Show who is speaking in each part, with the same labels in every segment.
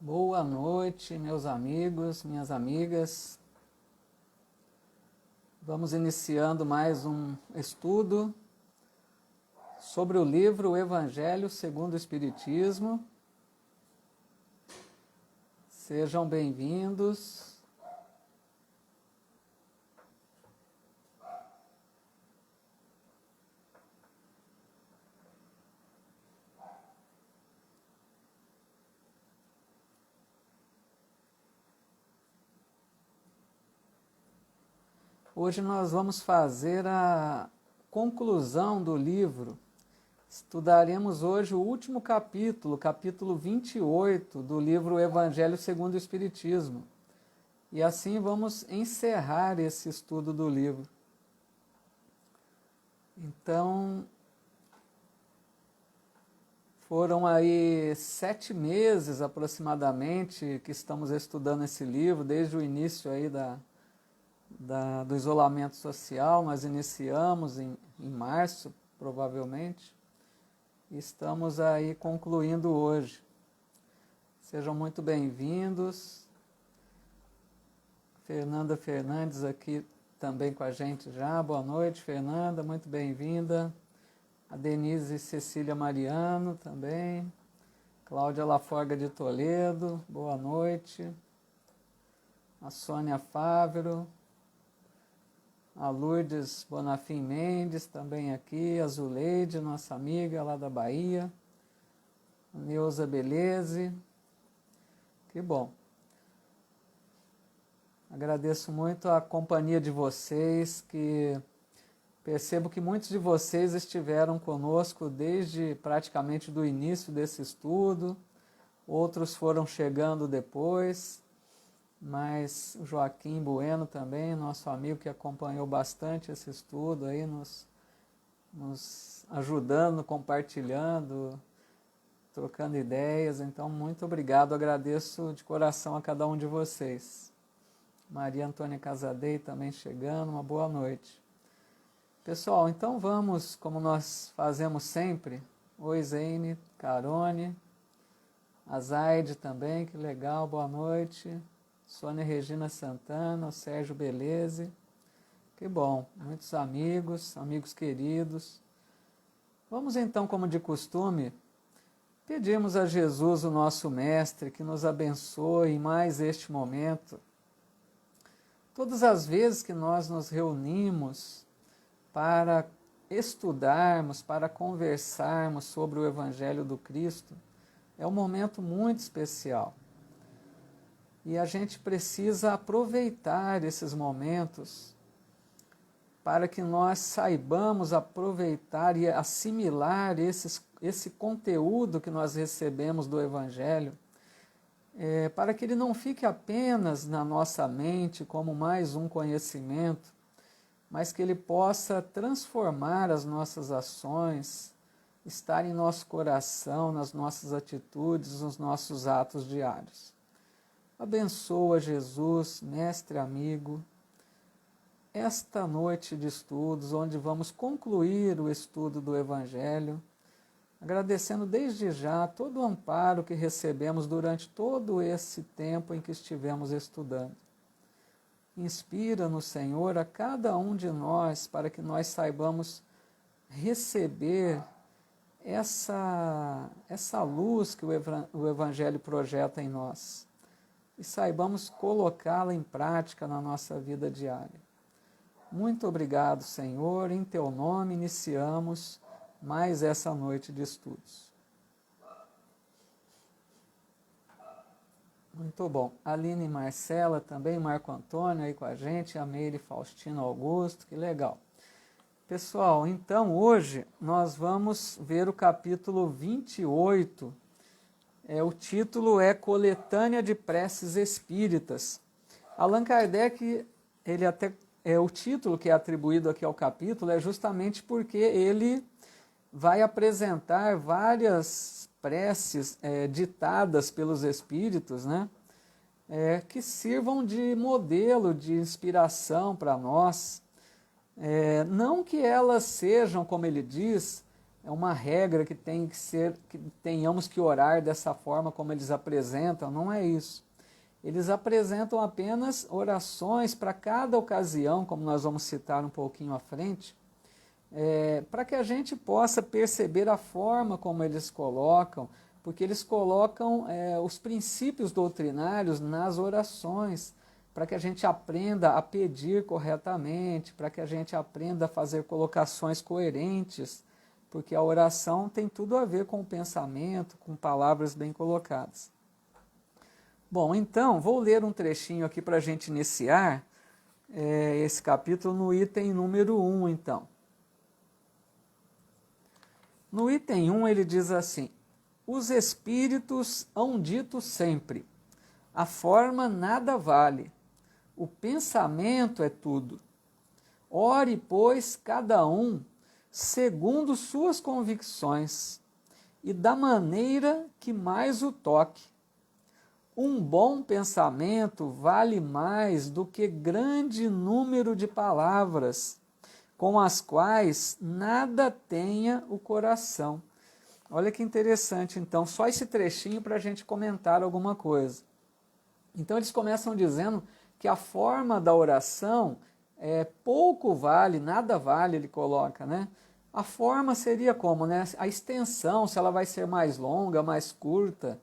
Speaker 1: Boa noite, meus amigos, minhas amigas. Vamos iniciando mais um estudo sobre o livro O Evangelho segundo o Espiritismo. Sejam bem-vindos. Hoje nós vamos fazer a conclusão do livro. Estudaremos hoje o último capítulo, capítulo 28 do livro O Evangelho segundo o Espiritismo. E assim vamos encerrar esse estudo do livro. Então, foram aí 7 meses aproximadamente que estamos estudando esse livro, desde o início aí do isolamento social. Nós iniciamos em março, provavelmente, e estamos aí concluindo hoje. Sejam muito bem-vindos. Fernanda Fernandes aqui também com a gente já. Boa noite, Fernanda, muito bem-vinda. A Denise Cecília Mariano também. Cláudia Laforga de Toledo, boa noite. A Sônia Fávero. A Lourdes Bonafim Mendes também aqui. A Zuleide, nossa amiga lá da Bahia. A Neuza Beleze. Que bom. Agradeço muito a companhia de vocês, que percebo que muitos de vocês estiveram conosco desde praticamente do início desse estudo. Outros foram chegando depois. Mas o Joaquim Bueno também, nosso amigo que acompanhou bastante esse estudo, aí nos ajudando, compartilhando, trocando ideias. Então, muito obrigado, agradeço de coração a cada um de vocês. Maria Antônia Casadei também chegando, uma boa noite. Pessoal, então vamos, como nós fazemos sempre. Oi, Zeine, Carone, a Zaide também, que legal, boa noite. Sônia Regina Santana, o Sérgio Beleze, que bom, muitos amigos, amigos queridos. Vamos então, como de costume, pedirmos a Jesus, o nosso Mestre, que nos abençoe em mais este momento. Todas as vezes que nós nos reunimos para estudarmos, para conversarmos sobre o Evangelho do Cristo, é um momento muito especial. E a gente precisa aproveitar esses momentos para que nós saibamos aproveitar e assimilar esse conteúdo que nós recebemos do Evangelho, para que ele não fique apenas na nossa mente como mais um conhecimento, mas que ele possa transformar as nossas ações, estar em nosso coração, nas nossas atitudes, nos nossos atos diários. Abençoa, Jesus, mestre amigo, esta noite de estudos, onde vamos concluir o estudo do Evangelho, agradecendo desde já todo o amparo que recebemos durante todo esse tempo em que estivemos estudando. Inspira-nos, Senhor, a cada um de nós, para que nós saibamos receber essa luz que o Evangelho projeta em nós. E saibamos colocá-la em prática na nossa vida diária. Muito obrigado, Senhor. Em Teu nome iniciamos mais essa noite de estudos. Muito bom. Aline e Marcela também, Marco Antônio aí com a gente, a Meire Faustino Augusto, que legal. Pessoal, então hoje nós vamos ver o capítulo 28. O título é Coletânea de Preces Espíritas. Allan Kardec, o título que é atribuído aqui ao capítulo é justamente porque ele vai apresentar várias preces ditadas pelos Espíritos, né? Que sirvam de modelo, de inspiração para nós. Não que elas sejam, como ele diz, é uma regra que tem que ser, que tenhamos que orar dessa forma como eles apresentam, não é isso. Eles apresentam apenas orações para cada ocasião, como nós vamos citar um pouquinho à frente, para que a gente possa perceber a forma como eles colocam, porque eles colocam os princípios doutrinários nas orações, para que a gente aprenda a pedir corretamente, para que a gente aprenda a fazer colocações coerentes, porque a oração tem tudo a ver com o pensamento, com palavras bem colocadas. Bom, então, vou ler um trechinho aqui para a gente iniciar esse capítulo no item número 1, então. No item 1 ele diz assim: os espíritos hão dito sempre, a forma nada vale, o pensamento é tudo. Ore, pois, cada um segundo suas convicções e da maneira que mais o toque. Um bom pensamento vale mais do que grande número de palavras, com as quais nada tenha o coração. Olha que interessante, então, só esse trechinho para a gente comentar alguma coisa. Então, eles começam dizendo que a forma da oração pouco vale, nada vale, ele coloca, né? A forma seria como, né? A extensão, se ela vai ser mais longa, mais curta,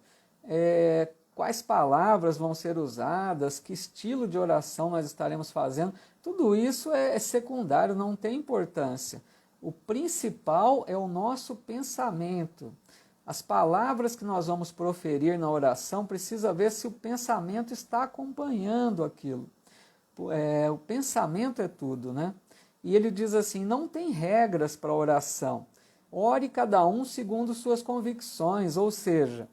Speaker 1: quais palavras vão ser usadas, que estilo de oração nós estaremos fazendo, tudo isso é secundário, não tem importância. O principal é o nosso pensamento. As palavras que nós vamos proferir na oração, precisa ver se o pensamento está acompanhando aquilo. O pensamento é tudo, né? E ele diz assim, não tem regras para a oração. Ore cada um segundo suas convicções, ou seja,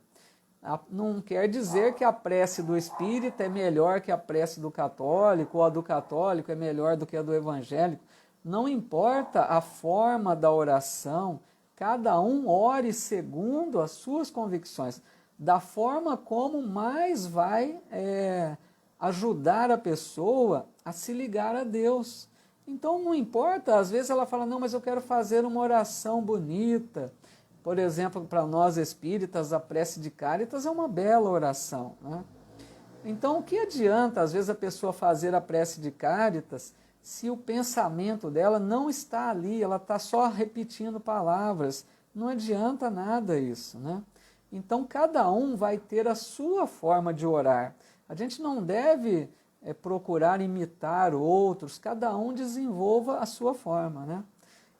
Speaker 1: não quer dizer que a prece do espírita é melhor que a prece do católico, ou a do católico é melhor do que a do evangélico. Não importa a forma da oração, cada um ore segundo as suas convicções, da forma como mais vai ajudar a pessoa a se ligar a Deus. Então não importa, às vezes ela fala, não, mas eu quero fazer uma oração bonita. Por exemplo, para nós espíritas, a prece de Cáritas é uma bela oração, né? Então, o que adianta, às vezes, a pessoa fazer a prece de Cáritas se o pensamento dela não está ali, ela está só repetindo palavras? Não adianta nada isso, né? Então, cada um vai ter a sua forma de orar. A gente não deve procurar imitar outros, cada um desenvolva a sua forma, né?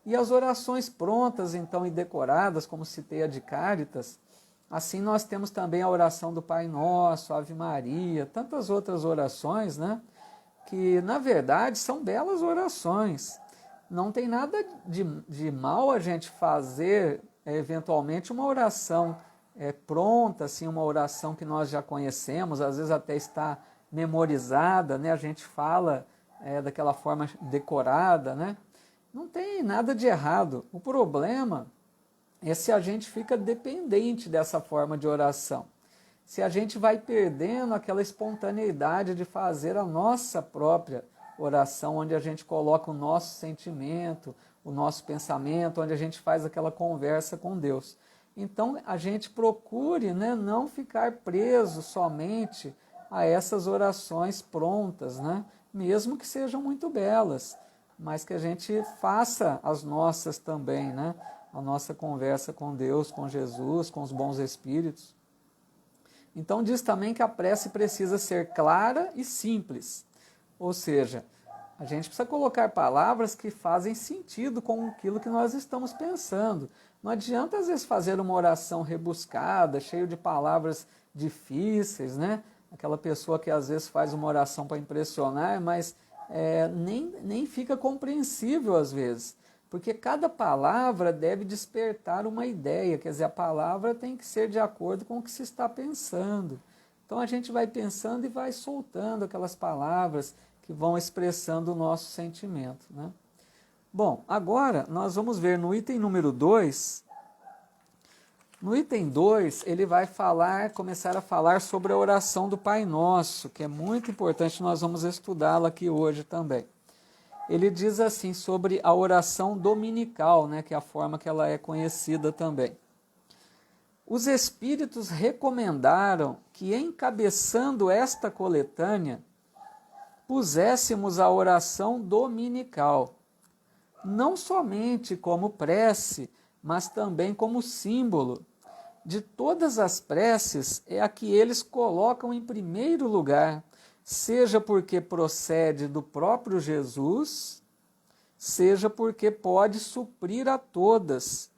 Speaker 1: E as orações prontas, então, e decoradas, como citei a de Cáritas, assim nós temos também a oração do Pai Nosso, Ave Maria, tantas outras orações, né? Que, na verdade, são belas orações. Não tem nada de mal a gente fazer, eventualmente, uma oração pronta, assim, uma oração que nós já conhecemos, às vezes até está memorizada, né? A gente fala daquela forma decorada, né? Não tem nada de errado. O problema é se a gente fica dependente dessa forma de oração. Se a gente vai perdendo aquela espontaneidade de fazer a nossa própria oração, onde a gente coloca o nosso sentimento, o nosso pensamento, onde a gente faz aquela conversa com Deus. Então, a gente procure, né, não ficar preso somente a essas orações prontas, né, mesmo que sejam muito belas, mas que a gente faça as nossas também, né? A nossa conversa com Deus, com Jesus, com os bons espíritos. Então diz também que a prece precisa ser clara e simples, ou seja, a gente precisa colocar palavras que fazem sentido com aquilo que nós estamos pensando. Não adianta às vezes fazer uma oração rebuscada, cheia de palavras difíceis, né? Aquela pessoa que às vezes faz uma oração para impressionar, mas nem fica compreensível às vezes, porque cada palavra deve despertar uma ideia, quer dizer, a palavra tem que ser de acordo com o que se está pensando. Então a gente vai pensando e vai soltando aquelas palavras que vão expressando o nosso sentimento, né? Bom, agora nós vamos ver no item número 2. No item 2, ele vai começar a falar sobre a oração do Pai Nosso, que é muito importante, nós vamos estudá-la aqui hoje também. ele diz assim sobre a oração dominical, né, que é a forma que ela é conhecida também. Os espíritos recomendaram que, encabeçando esta coletânea, puséssemos a oração dominical, não somente como prece, mas também como símbolo. De todas as preces, é a que eles colocam em primeiro lugar, seja porque procede do próprio Jesus, seja porque pode suprir a todas,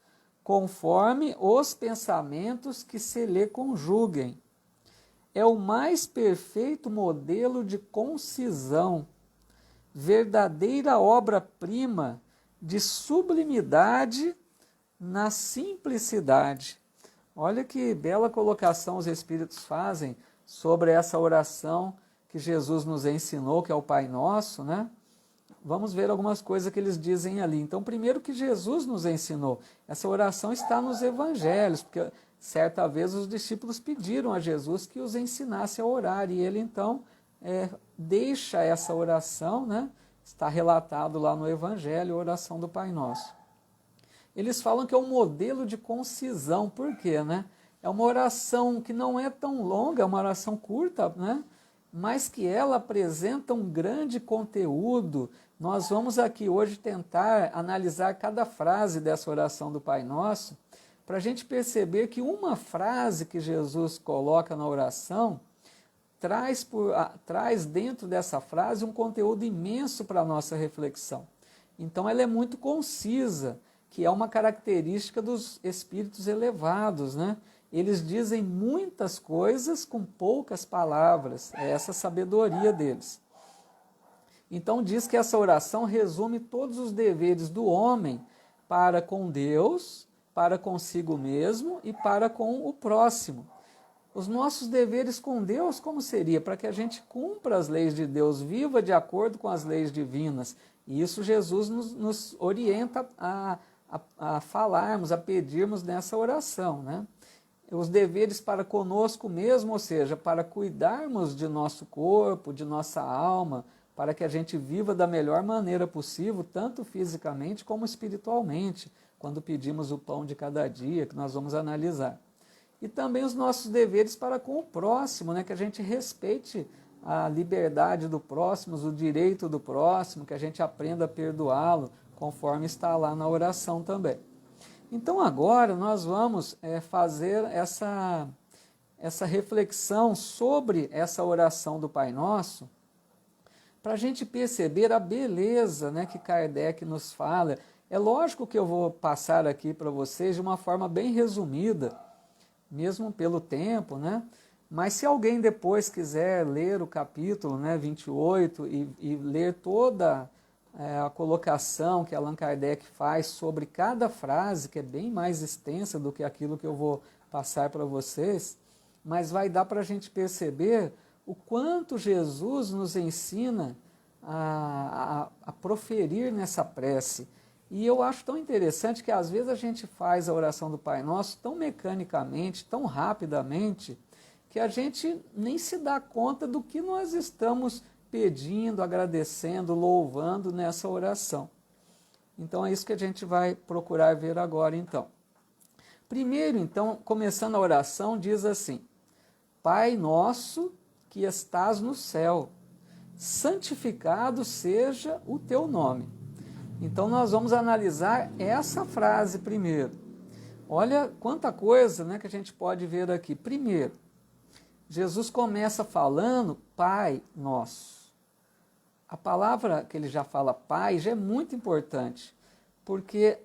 Speaker 1: conforme os pensamentos que se lhe conjuguem. É o mais perfeito modelo de concisão, verdadeira obra-prima de sublimidade na simplicidade. Olha que bela colocação os Espíritos fazem sobre essa oração que Jesus nos ensinou, que é o Pai Nosso, né? Vamos ver algumas coisas que eles dizem ali. Então, primeiro que Jesus nos ensinou. Essa oração está nos evangelhos, porque certa vez os discípulos pediram a Jesus que os ensinasse a orar, e ele então deixa essa oração, né? Está relatado lá no evangelho, a oração do Pai Nosso. Eles falam que é um modelo de concisão, por quê, né? É uma oração que não é tão longa, é uma oração curta, né? Mas que ela apresenta um grande conteúdo. Nós vamos aqui hoje tentar analisar cada frase dessa oração do Pai Nosso, para a gente perceber que uma frase que Jesus coloca na oração traz dentro dessa frase um conteúdo imenso para a nossa reflexão. Então ela é muito concisa, que é uma característica dos espíritos elevados, né? Eles dizem muitas coisas com poucas palavras, é essa sabedoria deles. Então diz que essa oração resume todos os deveres do homem para com Deus, para consigo mesmo e para com o próximo. Os nossos deveres com Deus, como seria? Para que a gente cumpra as leis de Deus, viva de acordo com as leis divinas. E isso Jesus nos orienta a falarmos, a pedirmos nessa oração, né? Os deveres para conosco mesmo, ou seja, para cuidarmos de nosso corpo, de nossa alma, para que a gente viva da melhor maneira possível, tanto fisicamente como espiritualmente, quando pedimos o pão de cada dia, que nós vamos analisar. E também os nossos deveres para com o próximo, né? Que a gente respeite a liberdade do próximo, o direito do próximo, que a gente aprenda a perdoá-lo, conforme está lá na oração também. Então agora nós vamos fazer essa reflexão sobre essa oração do Pai Nosso, para a gente perceber a beleza, né, que Kardec nos fala. É lógico que eu vou passar aqui para vocês de uma forma bem resumida, mesmo pelo tempo, né? Mas se alguém depois quiser ler o capítulo, né, 28 e ler toda a colocação que Allan Kardec faz sobre cada frase, que é bem mais extensa do que aquilo que eu vou passar para vocês, mas vai dar para a gente perceber o quanto Jesus nos ensina a proferir nessa prece. E eu acho tão interessante que às vezes a gente faz a oração do Pai Nosso tão mecanicamente, tão rapidamente, que a gente nem se dá conta do que nós estamos pedindo, agradecendo, louvando nessa oração. Então é isso que a gente vai procurar ver agora então. Primeiro então, começando a oração, diz assim: Pai nosso que estás no céu, santificado seja o teu nome. Então nós vamos analisar essa frase primeiro. Olha quanta coisa, né, que a gente pode ver aqui. Primeiro, Jesus começa falando Pai Nosso. A palavra que ele já fala Pai já é muito importante, porque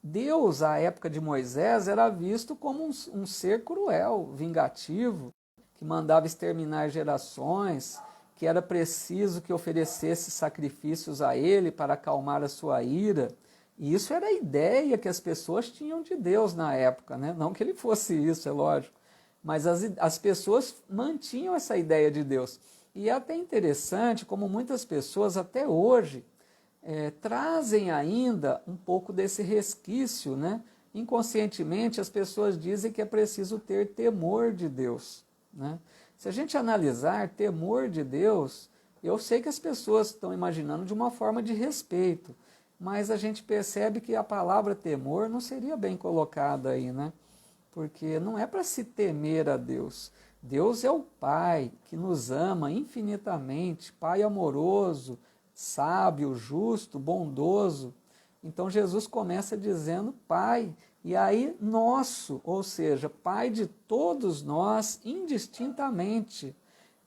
Speaker 1: Deus, à época de Moisés, era visto como um ser cruel, vingativo, que mandava exterminar gerações, que era preciso que oferecesse sacrifícios a ele para acalmar a sua ira. E isso era a ideia que as pessoas tinham de Deus na época, né? Não que ele fosse isso, é lógico, mas as pessoas mantinham essa ideia de Deus. E é até interessante como muitas pessoas até hoje trazem ainda um pouco desse resquício, né? Inconscientemente as pessoas dizem que é preciso ter temor de Deus, né? Se a gente analisar, temor de Deus Eu sei que as pessoas estão imaginando de uma forma de respeito, mas a gente percebe que a palavra temor não seria bem colocada aí, né? Porque não é para se temer a Deus. Deus é o Pai que nos ama infinitamente, Pai amoroso, sábio, justo, bondoso. Então Jesus começa dizendo Pai, e aí nosso, ou seja, Pai de todos nós indistintamente.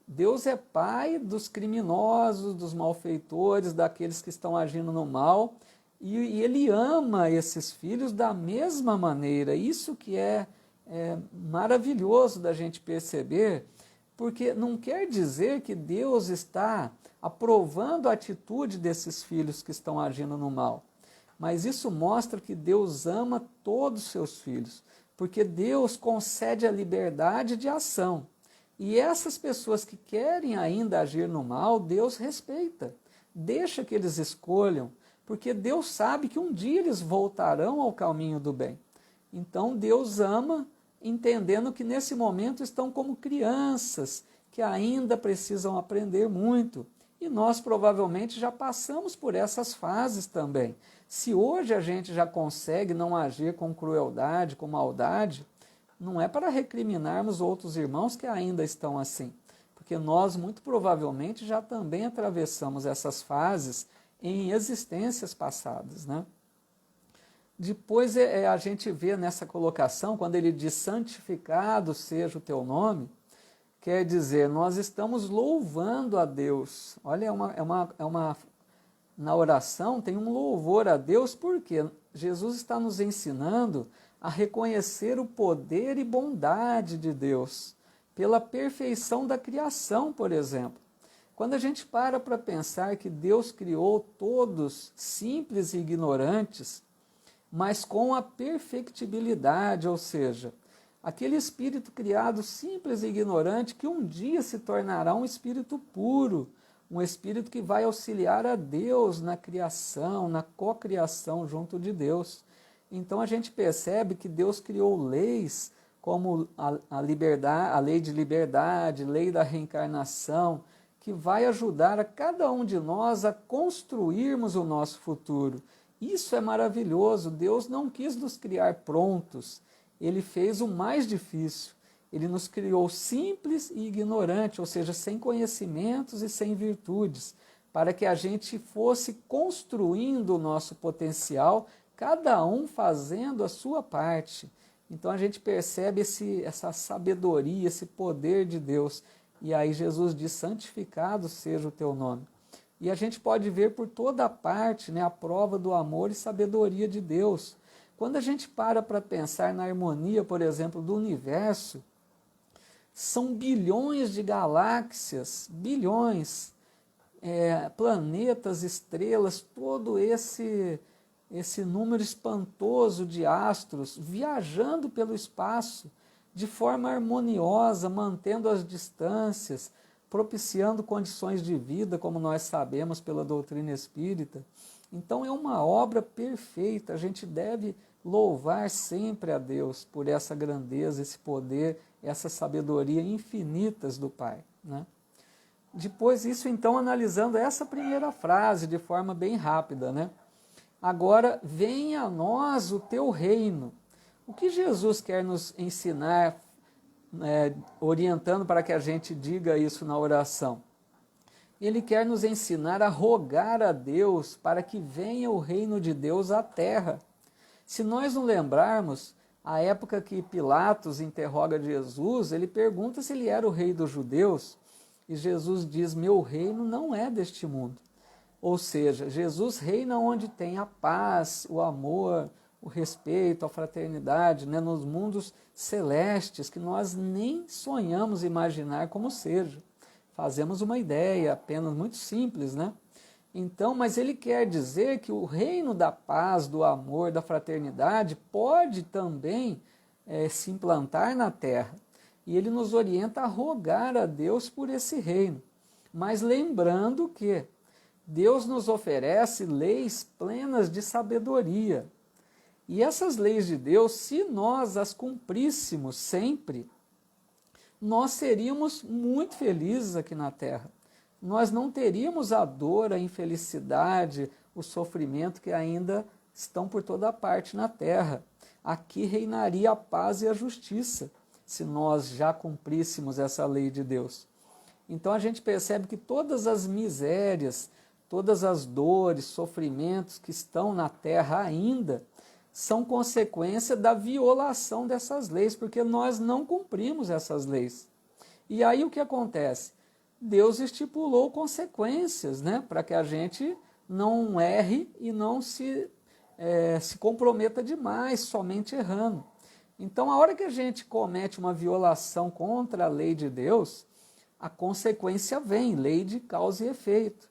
Speaker 1: Deus é Pai dos criminosos, dos malfeitores, daqueles que estão agindo no mal, e Ele ama esses filhos da mesma maneira. Isso que é maravilhoso da gente perceber, porque não quer dizer que Deus está aprovando a atitude desses filhos que estão agindo no mal, mas isso mostra que Deus ama todos os seus filhos, porque Deus concede a liberdade de ação. E essas pessoas que querem ainda agir no mal, Deus respeita, deixa que eles escolham, porque Deus sabe que um dia eles voltarão ao caminho do bem. Então Deus ama, entendendo que nesse momento estão como crianças, que ainda precisam aprender muito. E nós provavelmente já passamos por essas fases também. Se hoje a gente já consegue não agir com crueldade, com maldade, não é para recriminarmos outros irmãos que ainda estão assim, porque nós muito provavelmente já também atravessamos essas fases em existências passadas, né? Depois a gente vê nessa colocação, quando ele diz santificado seja o teu nome, quer dizer, nós estamos louvando a Deus. Olha, na oração tem um louvor a Deus, porque Jesus está nos ensinando a reconhecer o poder e bondade de Deus, pela perfeição da criação, por exemplo. Quando a gente para pensar que Deus criou todos simples e ignorantes, mas com a perfectibilidade, ou seja, aquele espírito criado simples e ignorante que um dia se tornará um espírito puro, um espírito que vai auxiliar a Deus na criação, na cocriação junto de Deus. Então a gente percebe que Deus criou leis como a lei de liberdade, lei da reencarnação, que vai ajudar a cada um de nós a construirmos o nosso futuro. Isso é maravilhoso. Deus não quis nos criar prontos, Ele fez o mais difícil. Ele nos criou simples e ignorante, ou seja, sem conhecimentos e sem virtudes, para que a gente fosse construindo o nosso potencial, cada um fazendo a sua parte. Então a gente percebe essa sabedoria, esse poder de Deus. E aí Jesus diz, santificado seja o teu nome. E a gente pode ver por toda parte, né, a prova do amor e sabedoria de Deus. Quando a gente para pensar na harmonia, por exemplo, do universo, são bilhões de galáxias, bilhões, planetas, estrelas, todo esse número espantoso de astros viajando pelo espaço de forma harmoniosa, mantendo as distâncias, propiciando condições de vida, como nós sabemos pela doutrina espírita. Então é uma obra perfeita, a gente deve louvar sempre a Deus por essa grandeza, esse poder, essa sabedoria infinitas do Pai, né? Depois isso então analisando essa primeira frase de forma bem rápida, né? Agora, venha a nós o teu reino. O que Jesus quer nos ensinar, orientando para que a gente diga isso na oração? Ele quer nos ensinar a rogar a Deus para que venha o reino de Deus à terra. Se nós não lembrarmos, a época que Pilatos interroga Jesus, ele pergunta se ele era o rei dos judeus, e Jesus diz, meu reino não é deste mundo. Ou seja, Jesus reina onde tem a paz, o amor, o respeito, a fraternidade, né, nos mundos celestes que nós nem sonhamos imaginar como seja. Fazemos uma ideia apenas muito simples, né? Então, mas ele quer dizer que o reino da paz, do amor, da fraternidade pode também se implantar na terra. E ele nos orienta a rogar a Deus por esse reino. Mas lembrando que Deus nos oferece leis plenas de sabedoria. E essas leis de Deus, se nós as cumpríssemos sempre, nós seríamos muito felizes aqui na Terra. nós não teríamos a dor, a infelicidade, o sofrimento que ainda estão por toda parte na terra. Aqui reinaria a paz e a justiça, se nós já cumpríssemos essa lei de Deus. Então a gente percebe que todas as misérias, todas as dores, sofrimentos que estão na terra ainda, são consequência da violação dessas leis, porque nós não cumprimos essas leis. E aí o que acontece? Deus estipulou consequências, né, para que a gente não erre e não se comprometa demais, somente errando. Então, a hora que a gente comete uma violação contra a lei de Deus, a consequência vem, lei de causa e efeito.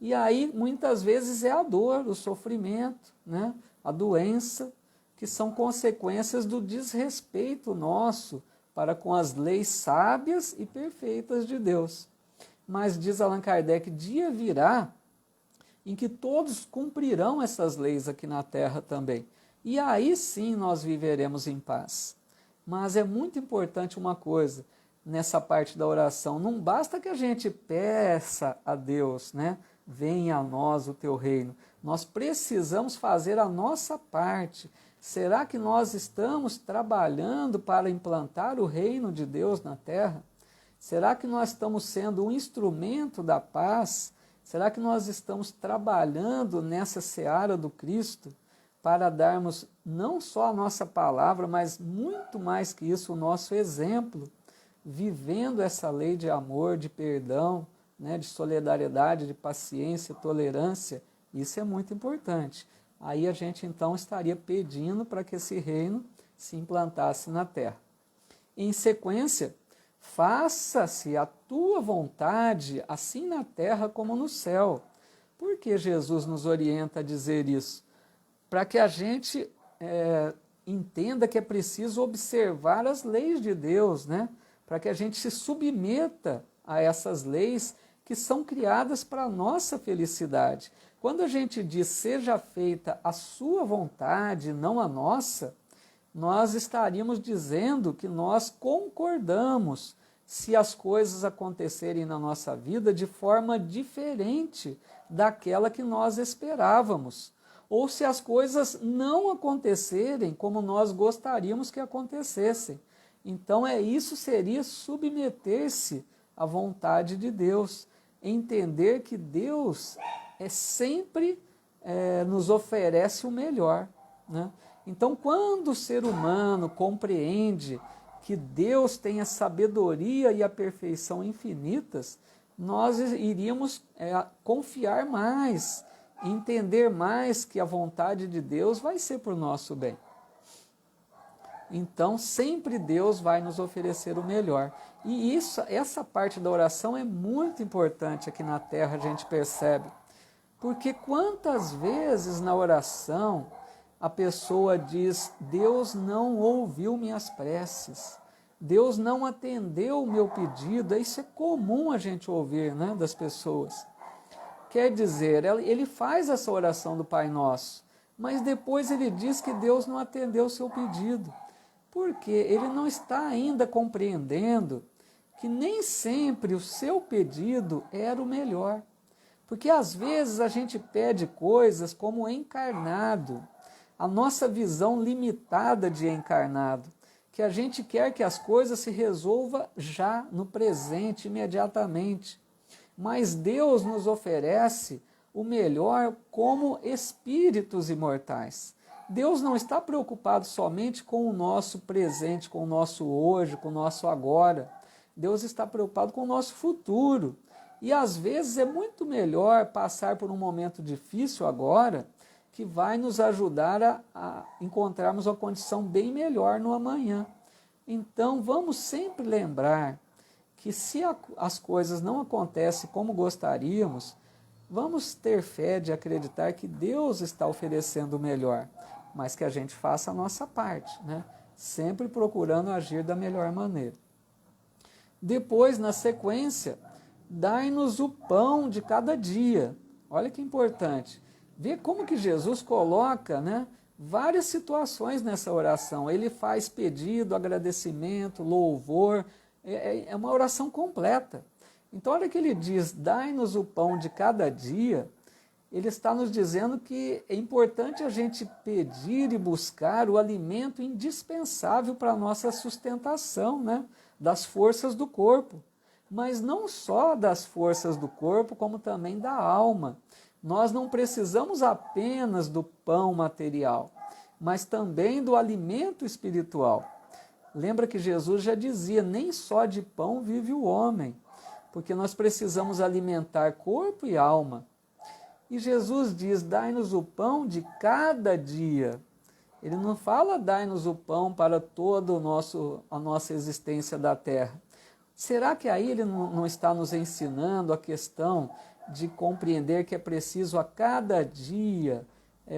Speaker 1: E aí, muitas vezes, é a dor, o sofrimento, né, a doença, que são consequências do desrespeito nosso para com as leis sábias e perfeitas de Deus. Mas, diz Allan Kardec, dia virá em que todos cumprirão essas leis aqui na Terra também. E aí sim nós viveremos em paz. Mas é muito importante uma coisa nessa parte da oração. Não basta que a gente peça a Deus, né? Venha a nós o teu reino. Nós precisamos fazer a nossa parte. Será que nós estamos trabalhando para implantar o reino de Deus na Terra? Será que nós estamos sendo um instrumento da paz? Será que nós estamos trabalhando nessa seara do Cristo para darmos não só a nossa palavra, mas muito mais que isso, o nosso exemplo, vivendo essa lei de amor, de perdão, né, de solidariedade, de paciência, tolerância? Isso é muito importante. Aí a gente então estaria pedindo para que esse reino se implantasse na terra. Em sequência, faça-se a tua vontade, assim na terra como no céu. Por que Jesus nos orienta a dizer isso? Para que a gente entenda que é preciso observar as leis de Deus, né? Para que a gente se submeta a essas leis que são criadas para a nossa felicidade. Quando a gente diz seja feita a sua vontade, não a nossa, nós estaríamos dizendo que nós concordamos se as coisas acontecerem na nossa vida de forma diferente daquela que nós esperávamos, ou se as coisas não acontecerem como nós gostaríamos que acontecessem. Então isso seria submeter-se à vontade de Deus, entender que Deus sempre nos oferece o melhor, né? Então, quando o ser humano compreende que Deus tem a sabedoria e a perfeição infinitas, nós iríamos confiar mais, entender mais que a vontade de Deus vai ser por nosso bem. Então, sempre Deus vai nos oferecer o melhor. E essa parte da oração é muito importante aqui na Terra, a gente percebe. Porque quantas vezes na oração a pessoa diz: Deus não ouviu minhas preces, Deus não atendeu o meu pedido. Isso é comum a gente ouvir, né, das pessoas. Quer dizer, ele faz essa oração do Pai Nosso, mas depois ele diz que Deus não atendeu o seu pedido. Porque ele não está ainda compreendendo que nem sempre o seu pedido era o melhor. Porque às vezes a gente pede coisas como encarnado, a nossa visão limitada de encarnado, que a gente quer que as coisas se resolvam já, no presente, imediatamente. Mas Deus nos oferece o melhor como espíritos imortais. Deus não está preocupado somente com o nosso presente, com o nosso hoje, com o nosso agora. Deus está preocupado com o nosso futuro. E às vezes é muito melhor passar por um momento difícil agora, que vai nos ajudar a encontrarmos uma condição bem melhor no amanhã. Então vamos sempre lembrar que se as coisas não acontecem como gostaríamos, vamos ter fé de acreditar que Deus está oferecendo o melhor, mas que a gente faça a nossa parte, né? Sempre procurando agir da melhor maneira. Depois, na sequência, dai-nos o pão de cada dia. Olha que importante. Vê como que Jesus coloca, né, várias situações nessa oração. Ele faz pedido, agradecimento, louvor. É uma oração completa. Então, a hora que ele diz, dai-nos o pão de cada dia, ele está nos dizendo que é importante a gente pedir e buscar o alimento indispensável para a nossa sustentação, né? Das forças do corpo. Mas não só das forças do corpo, como também da alma. Nós não precisamos apenas do pão material, mas também do alimento espiritual. Lembra que Jesus já dizia, nem só de pão vive o homem, porque nós precisamos alimentar corpo e alma. E Jesus diz, dai-nos o pão de cada dia. Ele não fala, dai-nos o pão para toda a nossa existência da terra. Será que aí ele não está nos ensinando a questão de compreender que é preciso a cada dia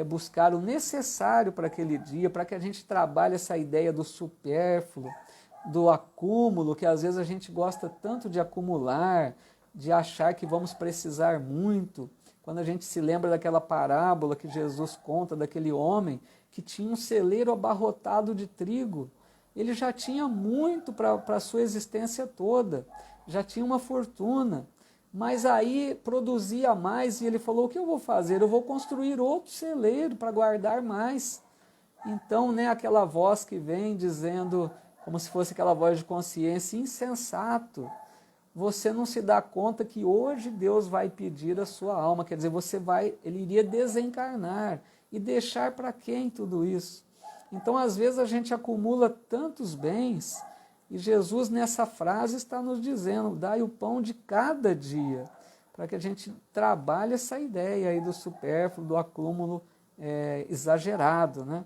Speaker 1: buscar o necessário para aquele dia, para que a gente trabalhe essa ideia do supérfluo, do acúmulo, que às vezes a gente gosta tanto de acumular, de achar que vamos precisar muito. Quando a gente se lembra daquela parábola que Jesus conta daquele homem que tinha um celeiro abarrotado de trigo, ele já tinha muito para a sua existência toda, já tinha uma fortuna, mas aí produzia mais e ele falou, o que eu vou fazer? Eu vou construir outro celeiro para guardar mais. Então, né, aquela voz que vem dizendo, como se fosse aquela voz de consciência, insensato, você não se dá conta que hoje Deus vai pedir a sua alma, quer dizer, ele iria desencarnar e deixar para quem tudo isso? Então, às vezes a gente acumula tantos bens e Jesus nessa frase está nos dizendo, dai o pão de cada dia, para que a gente trabalhe essa ideia aí do supérfluo, do acúmulo exagerado, né?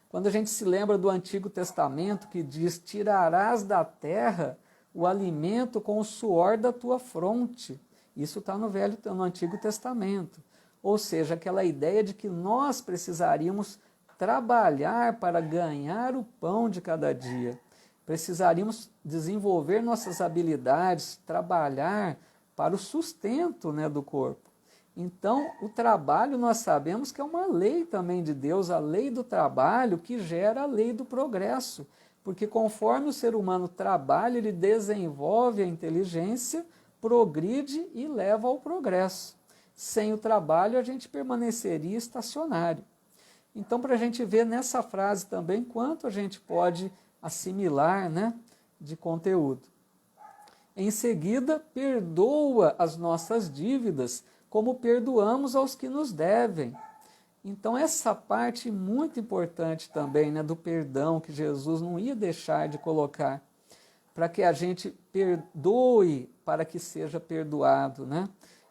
Speaker 1: Quando a gente se lembra do Antigo Testamento que diz, tirarás da terra o alimento com o suor da tua fronte. Isso está no Antigo Testamento. Ou seja, aquela ideia de que nós precisaríamos trabalhar para ganhar o pão de cada dia. Precisaríamos desenvolver nossas habilidades, trabalhar para o sustento, né, do corpo. Então, o trabalho nós sabemos que é uma lei também de Deus, a lei do trabalho que gera a lei do progresso. Porque conforme o ser humano trabalha, ele desenvolve a inteligência, progride e leva ao progresso. Sem o trabalho, a gente permaneceria estacionário. Então, para a gente ver nessa frase também quanto a gente pode assimilar, né, de conteúdo. Em seguida, perdoa as nossas dívidas, como perdoamos aos que nos devem. Então, essa parte muito importante também, né, do perdão, que Jesus não ia deixar de colocar, para que a gente perdoe para que seja perdoado, né?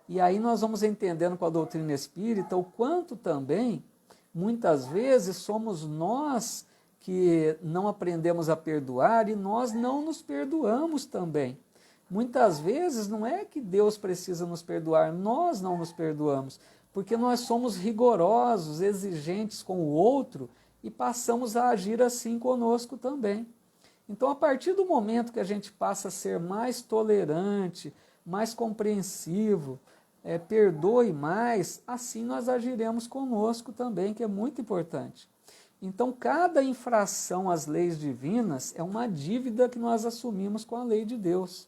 Speaker 1: E aí nós vamos entendendo com a doutrina espírita o quanto também, muitas vezes, somos nós que não aprendemos a perdoar e nós não nos perdoamos também. Muitas vezes não é que Deus precisa nos perdoar, nós não nos perdoamos, porque nós somos rigorosos, exigentes com o outro e passamos a agir assim conosco também. Então, a partir do momento que a gente passa a ser mais tolerante, mais compreensivo, perdoe mais, assim nós agiremos conosco também, que é muito importante. Então, cada infração às leis divinas é uma dívida que nós assumimos com a lei de Deus.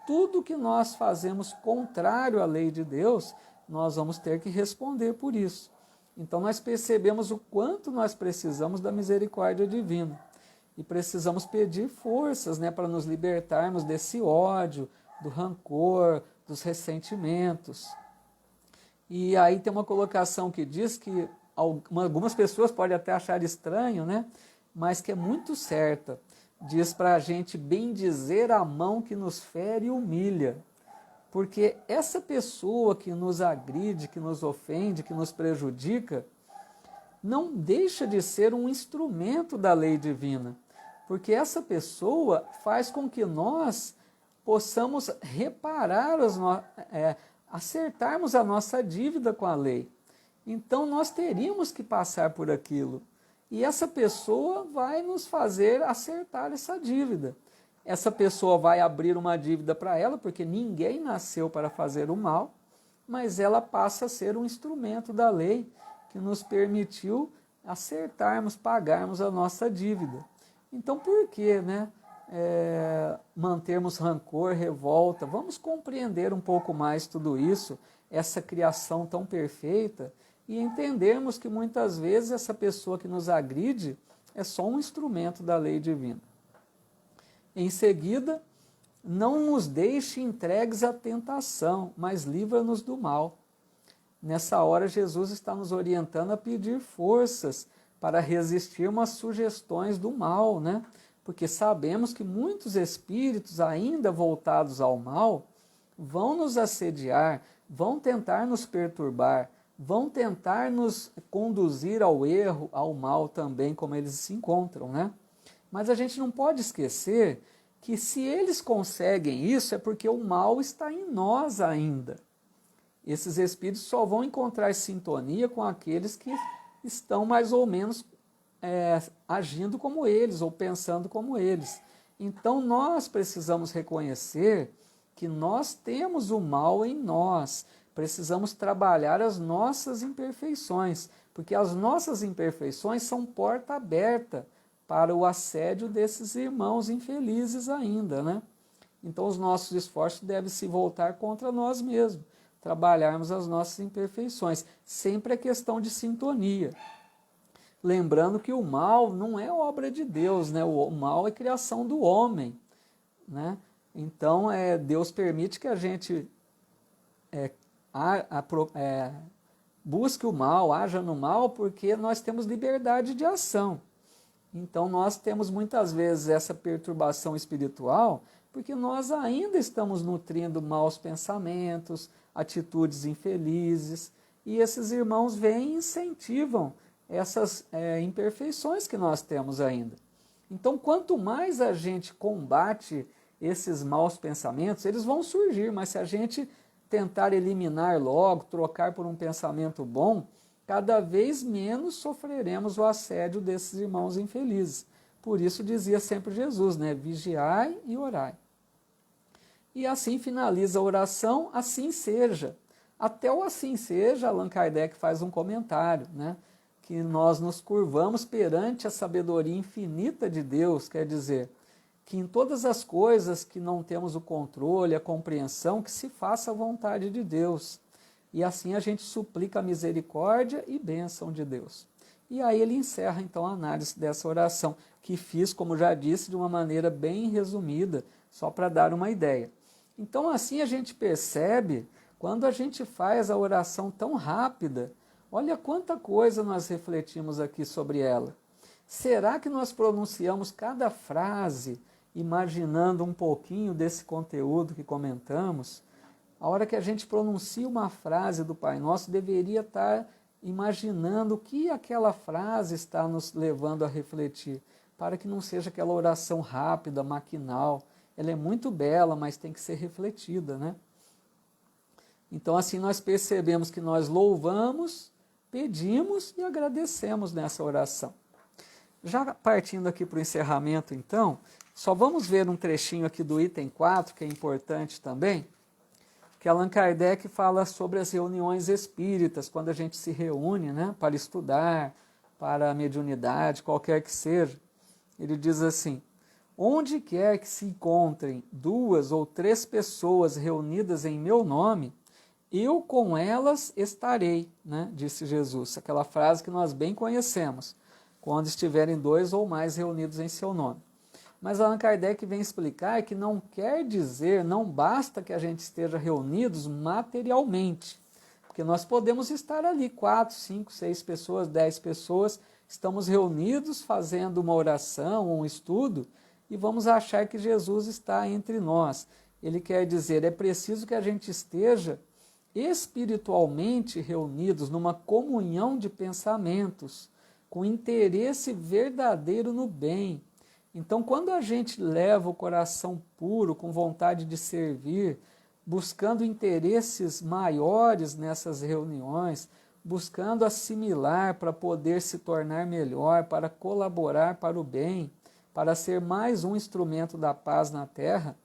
Speaker 1: Tudo que nós fazemos contrário à lei de Deus, nós vamos ter que responder por isso. Então nós percebemos o quanto nós precisamos da misericórdia divina. E precisamos pedir forças, né, para nos libertarmos desse ódio, do rancor, dos ressentimentos. E aí tem uma colocação que diz que algumas pessoas podem até achar estranho, né, mas que é muito certa. Diz para a gente bendizer a mão que nos fere e humilha. Porque essa pessoa que nos agride, que nos ofende, que nos prejudica, não deixa de ser um instrumento da lei divina. Porque essa pessoa faz com que nós possamos reparar, acertarmos a nossa dívida com a lei. Então nós teríamos que passar por aquilo. E essa pessoa vai nos fazer acertar essa dívida. Essa pessoa vai abrir uma dívida para ela, porque ninguém nasceu para fazer o mal, mas ela passa a ser um instrumento da lei que nos permitiu acertarmos, pagarmos a nossa dívida. Então, por que, né, mantermos rancor, revolta. Vamos compreender um pouco mais tudo isso, essa criação tão perfeita, e entendermos que muitas vezes essa pessoa que nos agride é só um instrumento da lei divina. Em seguida, não nos deixe entregues à tentação, mas livra-nos do mal. Nessa hora, Jesus está nos orientando a pedir forças para resistir umas sugestões do mal, né? Porque sabemos que muitos espíritos ainda voltados ao mal vão nos assediar, vão tentar nos perturbar, vão tentar nos conduzir ao erro, ao mal também, como eles se encontram, né? Mas a gente não pode esquecer que se eles conseguem isso é porque o mal está em nós ainda. Esses espíritos só vão encontrar sintonia com aqueles que estão mais ou menos agindo como eles ou pensando como eles. Então nós precisamos reconhecer que nós temos o mal em nós, precisamos trabalhar as nossas imperfeições, porque as nossas imperfeições são porta aberta para o assédio desses irmãos infelizes ainda, né? Então os nossos esforços devem se voltar contra nós mesmos, trabalharmos as nossas imperfeições. Sempre é questão de sintonia. Lembrando que o mal não é obra de Deus, né? O mal é criação do homem, né? Então Deus permite que a gente busque o mal, haja no mal, porque nós temos liberdade de ação. Então nós temos muitas vezes essa perturbação espiritual, porque nós ainda estamos nutrindo maus pensamentos, atitudes infelizes, e esses irmãos vêm e incentivam essas imperfeições que nós temos ainda. Então, quanto mais a gente combate esses maus pensamentos, eles vão surgir, mas se a gente tentar eliminar logo, trocar por um pensamento bom, cada vez menos sofreremos o assédio desses irmãos infelizes. Por isso dizia sempre Jesus, né? Vigiai e orai. E assim finaliza a oração, assim seja. Até o assim seja, Allan Kardec faz um comentário, né? Que nós nos curvamos perante a sabedoria infinita de Deus, quer dizer, que em todas as coisas que não temos o controle, a compreensão, que se faça a vontade de Deus. E assim a gente suplica a misericórdia e bênção de Deus. E aí ele encerra então a análise dessa oração, que fiz, como já disse, de uma maneira bem resumida, só para dar uma ideia. Então assim a gente percebe, quando a gente faz a oração tão rápida, olha quanta coisa nós refletimos aqui sobre ela. Será que nós pronunciamos cada frase imaginando um pouquinho desse conteúdo que comentamos? A hora que a gente pronuncia uma frase do Pai Nosso, deveria estar imaginando o que aquela frase está nos levando a refletir, para que não seja aquela oração rápida, maquinal. Ela é muito bela, mas tem que ser refletida, né? Então assim nós percebemos que nós louvamos, pedimos e agradecemos nessa oração. Já partindo aqui para o encerramento, então, só vamos ver um trechinho aqui do item 4, que é importante também, que Allan Kardec fala sobre as reuniões espíritas, quando a gente se reúne, né, para estudar, para a mediunidade, qualquer que seja. Ele diz assim: onde quer que se encontrem 2 ou 3 pessoas reunidas em meu nome, eu com elas estarei, né? Disse Jesus, aquela frase que nós bem conhecemos, quando estiverem 2 ou mais reunidos em seu nome. Mas Allan Kardec vem explicar que não quer dizer, não basta que a gente esteja reunidos materialmente, porque nós podemos estar ali 4, 5, 6 pessoas, 10 pessoas, estamos reunidos fazendo uma oração, um estudo, e vamos achar que Jesus está entre nós. Ele quer dizer, é preciso que a gente esteja espiritualmente reunidos numa comunhão de pensamentos, com interesse verdadeiro no bem. Então, quando a gente leva o coração puro, com vontade de servir, buscando interesses maiores nessas reuniões, buscando assimilar para poder se tornar melhor, para colaborar para o bem, para ser mais um instrumento da paz na terra,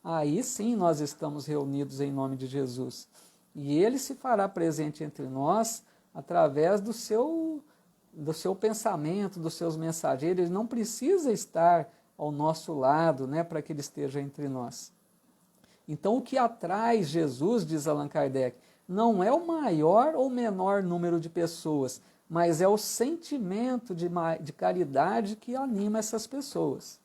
Speaker 1: aí sim nós estamos reunidos em nome de Jesus. E Ele se fará presente entre nós através do seu pensamento, dos seus mensageiros. Ele não precisa estar ao nosso lado, né, para que ele esteja entre nós. Então, o que atrai Jesus, diz Allan Kardec, não é o maior ou menor número de pessoas, mas é o sentimento de caridade que anima essas pessoas.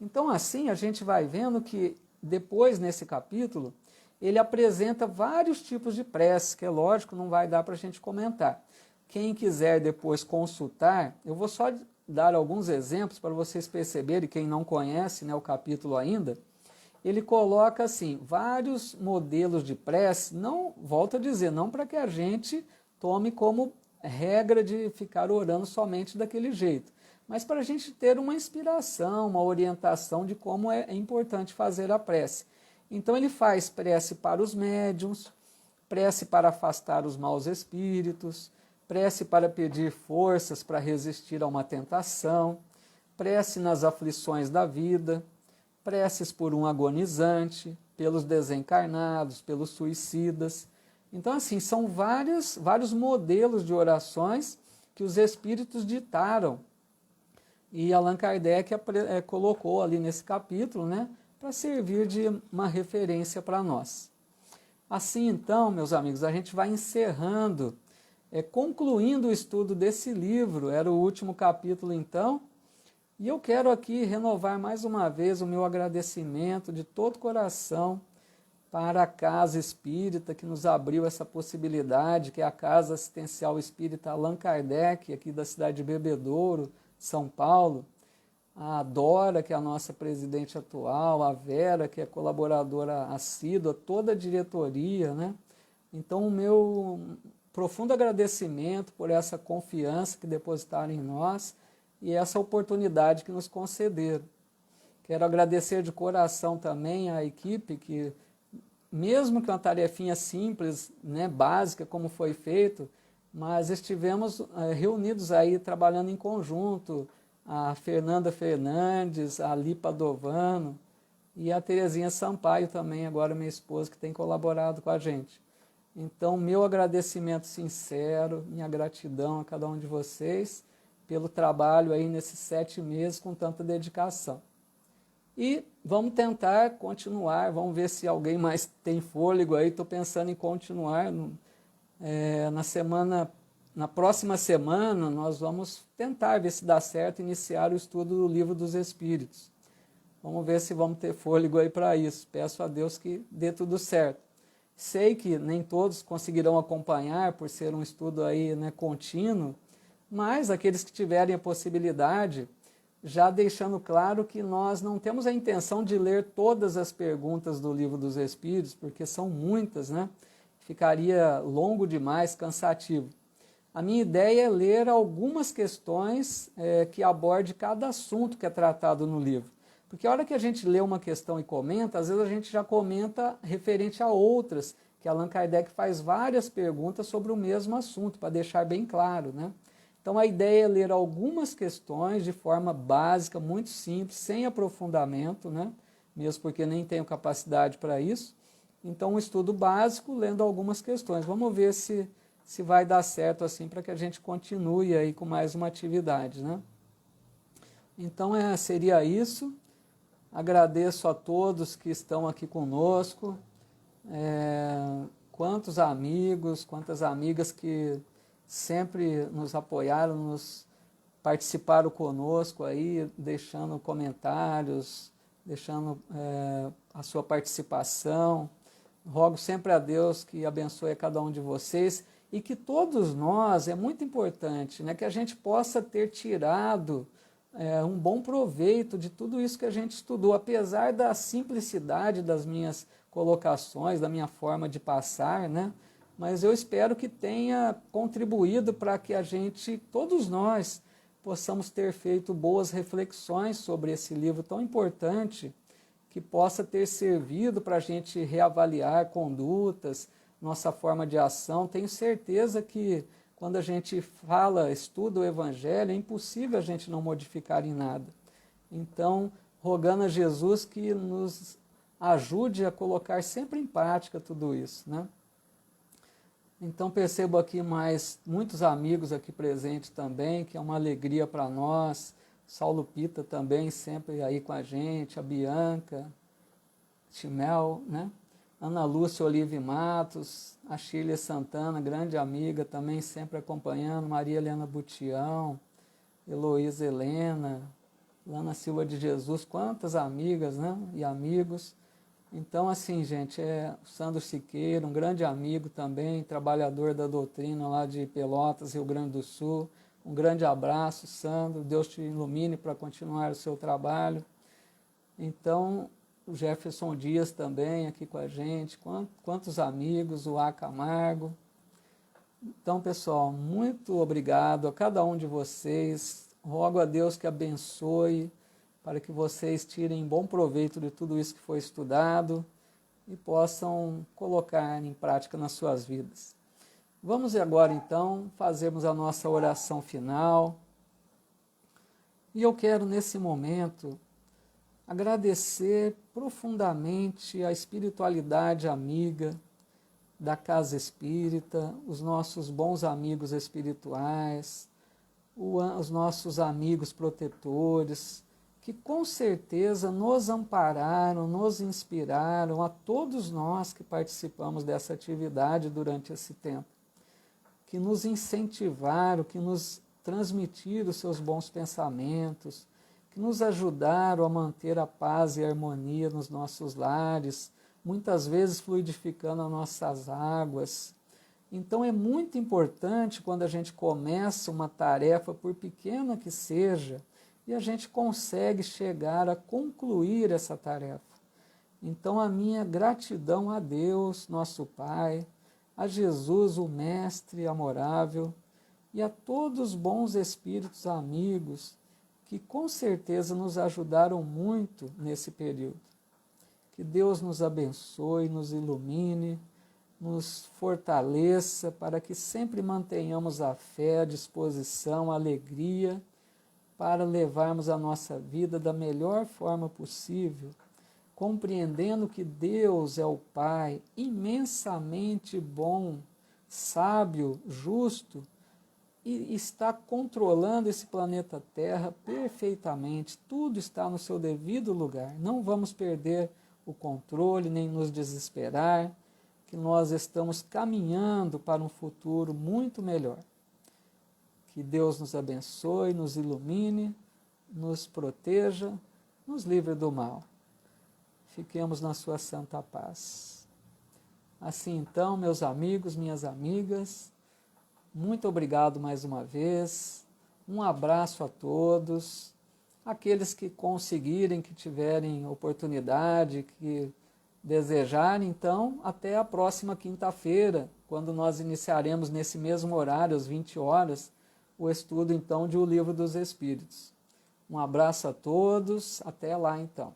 Speaker 1: Então, assim, a gente vai vendo que depois, nesse capítulo, ele apresenta vários tipos de prece, que é lógico, não vai dar para a gente comentar. Quem quiser depois consultar, eu vou só dar alguns exemplos para vocês perceberem, quem não conhece, né, o capítulo ainda, ele coloca assim, vários modelos de prece, não, volto a dizer, não para que a gente tome como regra de ficar orando somente daquele jeito, mas para a gente ter uma inspiração, uma orientação de como é importante fazer a prece. Então ele faz prece para os médiuns, prece para afastar os maus espíritos, prece para pedir forças para resistir a uma tentação, prece nas aflições da vida, preces por um agonizante, pelos desencarnados, pelos suicidas. Então, assim, são vários modelos de orações que os espíritos ditaram. E Allan Kardec colocou ali nesse capítulo, né, para servir de uma referência para nós. Assim, então, meus amigos, a gente vai encerrando, concluindo o estudo desse livro, era o último capítulo, então, e eu quero aqui renovar mais uma vez o meu agradecimento de todo o coração para a Casa Espírita que nos abriu essa possibilidade, que é a Casa Assistencial Espírita Allan Kardec, aqui da cidade de Bebedouro, São Paulo, a Dora, que é a nossa presidente atual, a Vera, que é colaboradora assídua, toda a diretoria, né? Então, o meu profundo agradecimento por essa confiança que depositaram em nós e essa oportunidade que nos concederam. Quero agradecer de coração também à equipe que, mesmo que uma tarefinha simples, né, básica, como foi feito, mas estivemos reunidos aí trabalhando em conjunto, a Fernanda Fernandes, a Lipa Dovano e a Terezinha Sampaio também, agora minha esposa, que tem colaborado com a gente. Então, meu agradecimento sincero, minha gratidão a cada um de vocês pelo trabalho aí nesses 7 meses com tanta dedicação. E vamos tentar continuar, vamos ver se alguém mais tem fôlego aí, estou pensando em continuar. Na próxima semana nós vamos tentar ver se dá certo, iniciar o estudo do Livro dos Espíritos. Vamos ver se vamos ter fôlego aí para isso. Peço a Deus que dê tudo certo. Sei que nem todos conseguirão acompanhar por ser um estudo aí, né, contínuo, mas aqueles que tiverem a possibilidade, já deixando claro que nós não temos a intenção de ler todas as perguntas do Livro dos Espíritos, porque são muitas, né? Ficaria longo demais, cansativo. A minha ideia é ler algumas questões que aborde cada assunto que é tratado no livro. Porque a hora que a gente lê uma questão e comenta, às vezes a gente já comenta referente a outras, que Allan Kardec faz várias perguntas sobre o mesmo assunto, para deixar bem claro, né? Então a ideia é ler algumas questões de forma básica, muito simples, sem aprofundamento, né? Mesmo porque nem tenho capacidade para isso. Então um estudo básico, lendo algumas questões. Vamos ver se vai dar certo assim, para que a gente continue aí com mais uma atividade, né? Então seria isso. Agradeço a todos que estão aqui conosco. Quantos amigos, quantas amigas que sempre nos apoiaram, participaram conosco aí, deixando comentários, deixando a sua participação. Rogo sempre a Deus que abençoe a cada um de vocês e que todos nós, é muito importante, né, que a gente possa ter tirado um bom proveito de tudo isso que a gente estudou, apesar da simplicidade das minhas colocações, da minha forma de passar, né? Mas eu espero que tenha contribuído para que a gente, todos nós, possamos ter feito boas reflexões sobre esse livro tão importante, que possa ter servido para a gente reavaliar condutas, nossa forma de ação. Tenho certeza que quando a gente estuda o Evangelho, é impossível a gente não modificar em nada. Então, rogando a Jesus que nos ajude a colocar sempre em prática tudo isso, né? Então percebo aqui muitos amigos aqui presentes também, que é uma alegria para nós, Saulo Pita também sempre aí com a gente, a Bianca, Timel, né? Ana Lúcia Olive Matos, a Shirley Santana, grande amiga, também sempre acompanhando, Maria Helena Butião, Heloísa Helena, Lana Silva de Jesus, quantas amigas, né? E amigos. Então, assim, gente, o Sandro Siqueira, um grande amigo também, trabalhador da doutrina lá de Pelotas, Rio Grande do Sul. Um grande abraço, Sandro, Deus te ilumine para continuar o seu trabalho. Então, o Jefferson Dias também aqui com a gente, quantos amigos, o A. Camargo. Então, pessoal, muito obrigado a cada um de vocês. Rogo a Deus que abençoe, para que vocês tirem bom proveito de tudo isso que foi estudado e possam colocar em prática nas suas vidas. Vamos agora, então, fazermos a nossa oração final. E eu quero, nesse momento, agradecer profundamente a espiritualidade amiga da Casa Espírita, os nossos bons amigos espirituais, os nossos amigos protetores, que com certeza nos ampararam, nos inspiraram, a todos nós que participamos dessa atividade durante esse tempo, que nos incentivaram, que nos transmitiram os seus bons pensamentos, que nos ajudaram a manter a paz e a harmonia nos nossos lares, muitas vezes fluidificando as nossas águas. Então é muito importante quando a gente começa uma tarefa, por pequena que seja, e a gente consegue chegar a concluir essa tarefa. Então a minha gratidão a Deus, nosso Pai, a Jesus, o Mestre amorável, e a todos os bons espíritos amigos que com certeza nos ajudaram muito nesse período. Que Deus nos abençoe, nos ilumine, nos fortaleça para que sempre mantenhamos a fé, a disposição, a alegria para levarmos a nossa vida da melhor forma possível, compreendendo que Deus é o Pai imensamente bom, sábio, justo, e está controlando esse planeta Terra perfeitamente. Tudo está no seu devido lugar. Não vamos perder o controle, nem nos desesperar, que nós estamos caminhando para um futuro muito melhor. Que Deus nos abençoe, nos ilumine, nos proteja, nos livre do mal. Fiquemos na sua santa paz. Assim então, meus amigos, minhas amigas, muito obrigado mais uma vez. Um abraço a todos. Aqueles que conseguirem, que tiverem oportunidade, que desejarem, então, até a próxima quinta-feira, quando nós iniciaremos nesse mesmo horário, às 20 horas, o estudo, então, de O Livro dos Espíritos. Um abraço a todos, até lá, então.